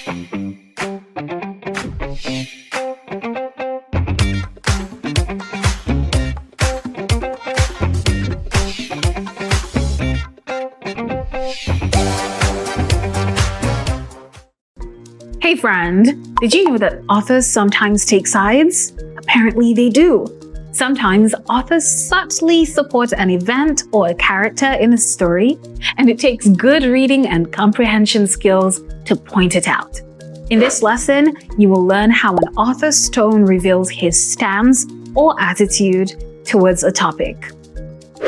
Hey friend, did you know that authors sometimes take sides? Apparently they do. Sometimes authors subtly support an event or a character in a story, and it takes good reading and comprehension skills to point it out. In this lesson, you will learn how an author's tone reveals his stance or attitude towards a topic.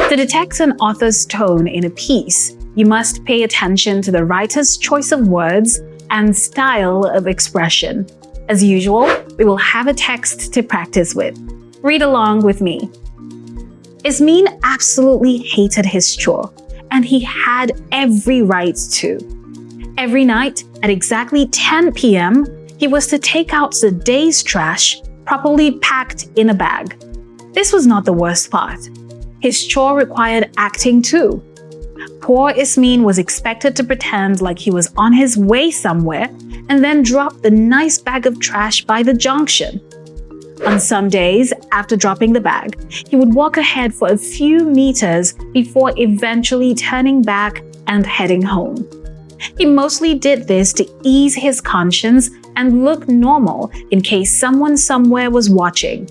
To detect an author's tone in a piece, you must pay attention to the writer's choice of words and style of expression. As usual, we will have a text to practice with. Read along with me. Ismin absolutely hated his chore, and he had every right to. Every night at exactly 10 p.m., he was to take out the day's trash, properly packed in a bag. This was not the worst part. His chore required acting too. Poor Ismin was expected to pretend like he was on his way somewhere and then drop the nice bag of trash by the junction. On some days, after dropping the bag, he would walk ahead for a few meters before eventually turning back and heading home. He mostly did this to ease his conscience and look normal in case someone somewhere was watching.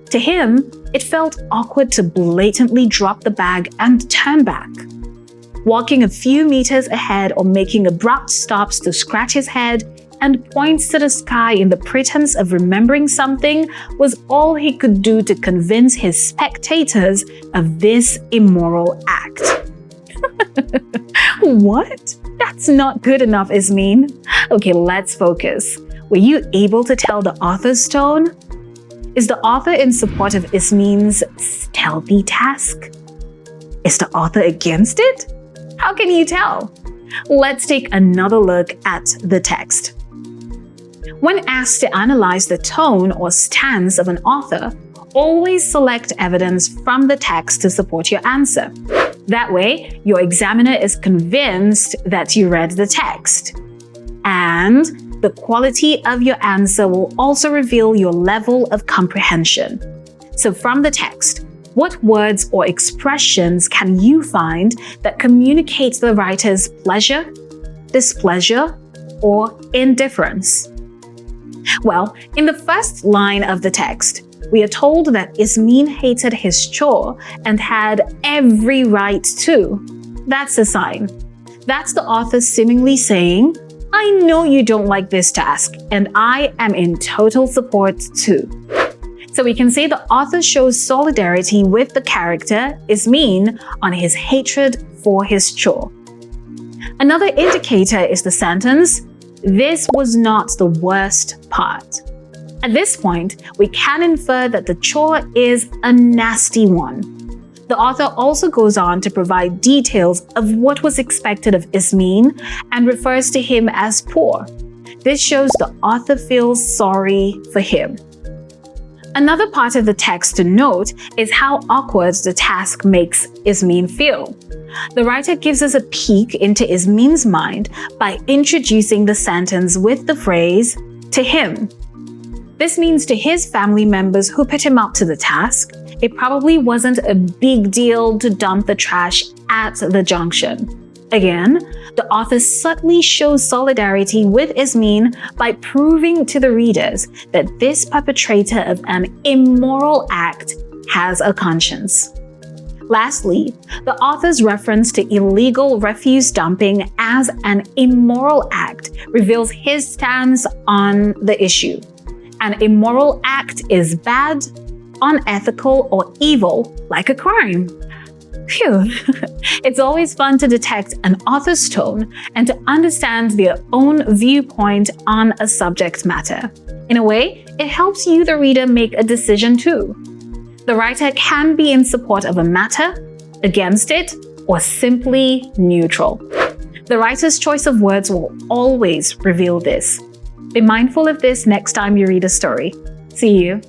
To him, it felt awkward to blatantly drop the bag and turn back. Walking a few meters ahead or making abrupt stops to scratch his head and points to the sky in the pretense of remembering something was all he could do to convince his spectators of this immoral act. What? That's not good enough, Ismin. Okay, let's focus. Were you able to tell the author's tone? Is the author in support of Ismin's stealthy task? Is the author against it? How can you tell? Let's take another look at the text. When asked to analyze the tone or stance of an author, always select evidence from the text to support your answer. That way, your examiner is convinced that you read the text. And the quality of your answer will also reveal your level of comprehension. So from the text, what words or expressions can you find that communicate the writer's pleasure, displeasure, or indifference? Well, in the first line of the text, we are told that Ismin hated his chore and had every right to. That's a sign. That's the author seemingly saying, I know you don't like this task, and I am in total support too. So we can say the author shows solidarity with the character, Ismin, on his hatred for his chore. Another indicator is the sentence, this was not the worst part. At this point, we can infer that the chore is a nasty one. The author also goes on to provide details of what was expected of Ismin and refers to him as poor. This shows the author feels sorry for him. Another part of the text to note is how awkward the task makes Ismin feel. The writer gives us a peek into Ismin's mind by introducing the sentence with the phrase, to him. This means to his family members who put him up to the task, it probably wasn't a big deal to dump the trash at the junction. Again, the author subtly shows solidarity with Ismin by proving to the readers that this perpetrator of an immoral act has a conscience. Lastly, the author's reference to illegal refuse dumping as an immoral act reveals his stance on the issue. An immoral act is bad, unethical, or evil, like a crime. Phew! It's always fun to detect an author's tone and to understand their own viewpoint on a subject matter. In a way, it helps you, the reader, make a decision too. The writer can be in support of a matter, against it, or simply neutral. The writer's choice of words will always reveal this. Be mindful of this next time you read a story. See you.